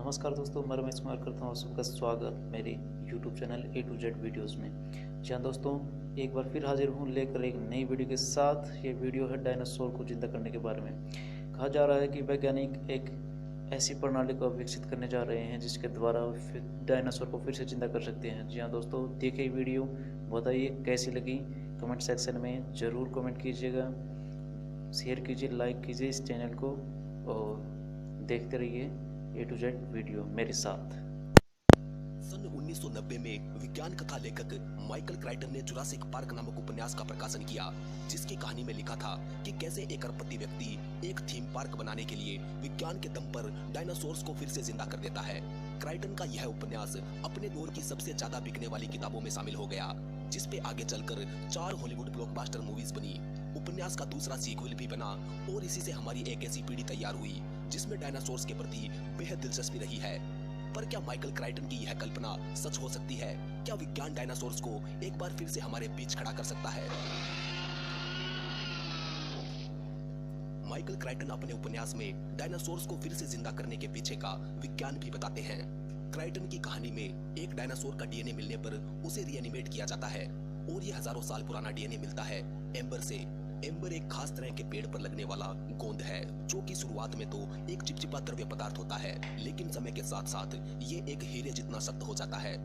नमस्कार दोस्तों, मैं रमेश कुमार करता हूँ सबका स्वागत मेरे YouTube channel A to Z videos में। जी हाँ दोस्तों, एक बार फिर हाजिर हूँ लेकर एक नई वीडियो के साथ। ये वीडियो है डायनासोर को जिंदा करने के बारे में। कहा जा रहा है कि वैज्ञानिक एक ऐसी प्रणाली को विकसित करने जा रहे हैं जिसके द्वारा डायनासोर को फिर से जिंदा कर सकते हैं। जी हाँ दोस्तों, देखिए वीडियो, बताइए कैसी लगी। कमेंट सेक्शन में ज़रूर कमेंट कीजिएगा, शेयर कीजिए, लाइक कीजिए इस चैनल को और देखते रहिए A to Z वीडियो मेरे साथ। सन 1990 में विज्ञान कथा लेखक माइकल क्राइटन ने जुरासिक पार्क नामक उपन्यास का प्रकाशन किया, जिसकी कहानी में लिखा था कि कैसे एक अरबपति व्यक्ति एक थीम पार्क बनाने के लिए विज्ञान के दम पर डायनासोर्स को फिर से जिंदा कर देता है। क्राइटन का यह उपन्यास अपने दौर की सबसे ज्यादा बिकने वाली किताबों में शामिल हो गया, जिसपे आगे चलकर 4 हॉलीवुड ब्लॉकबस्टर मूवीज बनी। उपन्यास का दूसरा सीक्वल भी बना और इसी से हमारी एक ऐसी पीढ़ी तैयार हुई जिसमें डायनासोर्स के प्रति बेहद दिलचस्पी रही है। पर क्या माइकल क्राइटन की यह कल्पना सच हो सकती है? क्या विज्ञान डायनासोर्स को एक बार फिर से हमारे बीच खड़ा कर सकता है? माइकल क्राइटन अपने उपन्यास में डायनासोर्स को फिर से जिंदा करने के पीछे का विज्ञान भी बताते हैं। क्राइटन की कहानी में एक डायनासोर का डीएनए मिलने पर उसे रीएनिमेट किया जाता है और ये हजारों साल पुराना डीएनए मिलता है एम्बर से। एम्बर एक खास तरह के पेड़ पर लगने वाला गोंद है, जो कि शुरुआत में तो एक चिपचिपा द्रव्य पदार्थ होता है, लेकिन समय के साथ साथ ये एक हीरे जितना सख्त हो जाता है।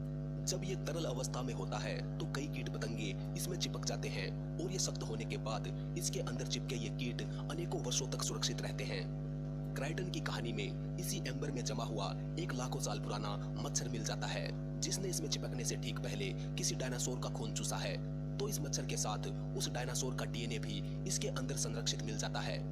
जब ये तरल अवस्था में होता है तो कई कीट पतंगे इसमें चिपक जाते हैं और ये सख्त होने के बाद इसके अंदर चिपके ये कीट अनेकों वर्षों तक सुरक्षित रहते हैं। क्राइटन की कहानी में इसी एम्बर में जमा हुआ एक लाखों साल पुराना मच्छर मिल जाता है, जिसने इसमें चिपकने से ठीक पहले किसी डायनासोर का खून चूसा है। तो इस मच्छर के साथ उस डायनासोर का डीएनए भी इसके अंदर संरक्षित मिल जाता है।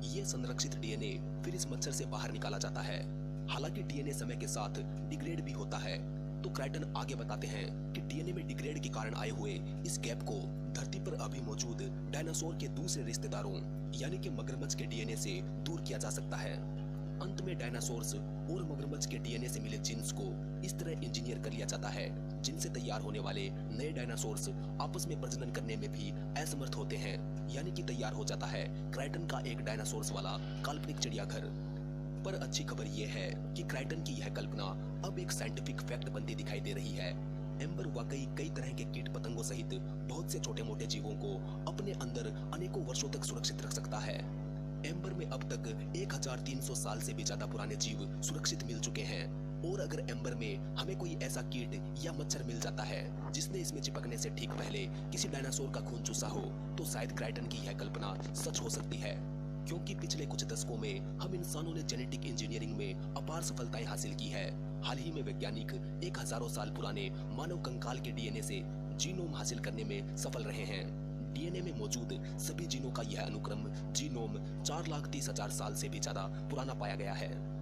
ये संरक्षित डीएनए फिर इस मच्छर से बाहर निकाला जाता है। हालांकि डीएनए समय के साथ डिग्रेड भी होता है। तो क्राइटन आगे बताते हैं कि डीएनए में डिग्रेड के कारण आए हुए इस गैप को धरती पर अभी मौजूद डायनासोर के दूसरे रिश्तेदारों यानी कि मगरमच्छ के डीएनए से दूर किया जा सकता है। अंत में डायनासोर्स और मगरमच्छ के डीएनए से मिले जीन्स को इस तरह इंजीनियर कर लिया जाता है जिनसे तैयार होने वाले नए डायनासोर्स आपस में प्रजनन करने में भी असमर्थ होते हैं, यानी कि तैयार हो जाता है क्राइटन का एक डायनासोर्स वाला काल्पनिक चिड़ियाघर। पर अच्छी खबर यह है कि क्राइटन की यह कल्पना अब एक साइंटिफिक फैक्ट बनती दिखाई दे रही है। एम्बर वाकई कई तरह के कीट पतंगों सहित बहुत से छोटे मोटे जीवों को अपने अंदर अनेकों वर्षों तक सुरक्षित रख सकता है। एम्बर में अब तक 1300 साल से भी ज्यादा पुराने जीव सुरक्षित मिल चुके हैं और अगर एम्बर में हमें कोई ऐसा कीट या मच्छर मिल जाता है जिसने इसमें चिपकने से ठीक पहले किसी डायनासोर का खून चूसा हो, तो शायद क्राइटन की यह कल्पना सच हो सकती है। क्योंकि पिछले कुछ दशकों में हम इंसानों ने जेनेटिक इंजीनियरिंग में अपार सफलताएं हासिल की है। हाल ही में वैज्ञानिक एक हजारों साल पुराने मानव कंकाल के डीएनए से जीनोम हासिल करने में सफल रहे हैं। डीएनए में मौजूद सभी जीनों का यह अनुक्रम जीनोम 4,30,000 साल से भी ज्यादा पुराना पाया गया है।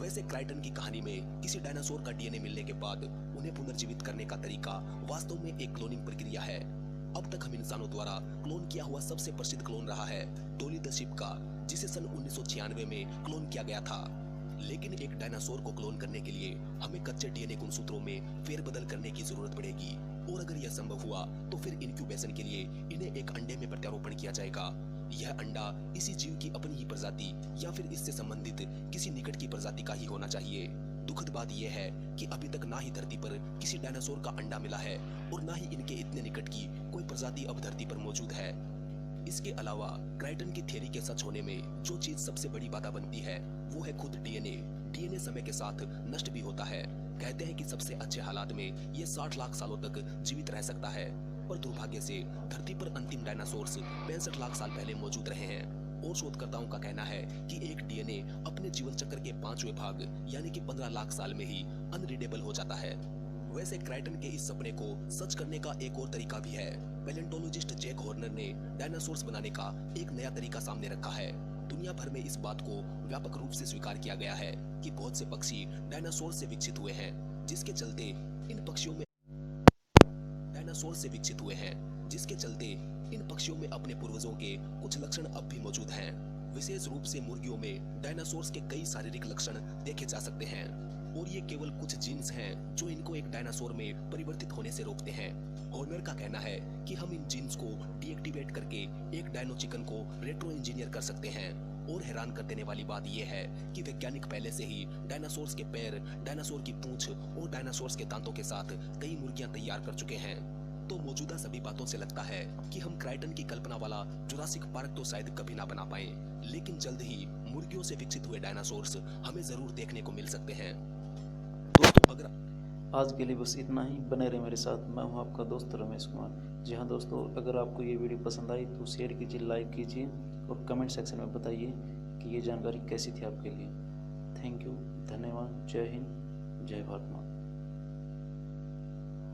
वैसे क्राइटन की कहानी में किसी डायनासोर का डीएनए मिलने के बाद उन्हें पुनर्जीवित करने का तरीका वास्तव में एक क्लोनिंग प्रक्रिया है। अब तक हम इंसानों द्वारा क्लोन किया हुआ सबसे प्रसिद्ध क्लोन रहा है डॉली द शिप का, जिसे सन 1996 में क्लोन किया गया था। लेकिन एक डायनासोर को क्लोन करने के लिए हमें कच्चे डीएनए गुणसूत्रों में फेरबदल करने की जरूरत पड़ेगी और अगर यह संभव हुआ तो फिर इंक्यूबेशन के लिए इन्हें एक अंडे में प्रत्यारोपण किया जाएगा। यह अंडा इसी जीव की अपनी ही प्रजाति या फिर इससे संबंधित किसी निकट की प्रजाति का ही होना चाहिए। दुखद बात यह है कि अभी तक ना ही धरती पर किसी डायनासोर का अंडा मिला है और ना ही इनके इतने निकट की कोई प्रजाति अब धरती पर मौजूद है। इसके अलावा क्राइटन की थ्योरी के सच होने में जो चीज सबसे बड़ी बाधा बनती है वो है खुद डीएनए। डीएनए समय के साथ नष्ट भी होता है। कहते हैं कि सबसे अच्छे हालात में ये 60 लाख सालों तक जीवित रह सकता है, पर दुर्भाग्य से धरती पर अंतिम डायनासोर्स 65 लाख साल पहले मौजूद रहे हैं और शोधकर्ताओं का कहना है कि एक डीएनए अपने जीवन चक्र के 5वें भाग यानी कि 15 लाख साल में ही अनरीडेबल हो जाता है। वैसे क्राइटन के इस सपने को सच करने का एक और तरीका भी है। पैलेंटोलॉजिस्ट जैक हॉर्नर ने डायनासोर्स बनाने का एक नया तरीका सामने रखा है। दुनिया भर में इस बात को व्यापक रूप से स्वीकार किया गया है कि बहुत से पक्षी डायनासोर से विकसित हुए हैं, जिसके चलते इन पक्षियों में अपने पूर्वजों के कुछ लक्षण अब भी मौजूद हैं। विशेष रूप से मुर्गियों में डायनासोर्स के कई शारीरिक लक्षण देखे जा सकते हैं और ये केवल कुछ जीन्स हैं जो इनको एक डायनासोर में परिवर्तित होने से रोकते हैं। हॉर्नर का कहना है कि हम इन जीन्स को डीएक्टिवेट करके एक डायनो चिकन को रेट्रो इंजीनियर कर सकते हैं और हैरान कर देने वाली बात यह है कि वैज्ञानिक पहले से ही डायनासोर्स के पैर, डायनासोर की पूंछ और डायनासोर्स के दांतों के साथ कई मुर्गियां तैयार कर चुके हैं। तो मौजूदा सभी बातों से लगता है कि हम क्राइटन की कल्पना वाला जुरासिक पार्क तो शायद कभी ना बना पाए, लेकिन जल्द ही मुर्गियों से विकसित हुए डायनासोर्स हमें जरूर देखने को मिल सकते हैं। दोस्तों, अगर आज के लिए बस इतना ही। बने रहे मेरे साथ। मैं हूं आपका दोस्त रमेश कुमार। जी हाँ दोस्तों, अगर आपको ये वीडियो पसंद आई तो शेयर कीजिए, लाइक कीजिए और कमेंट सेक्शन में बताइए कि ये जानकारी कैसी थी आपके लिए। थैंक यू, धन्यवाद, जय हिंद, जय भारत माता।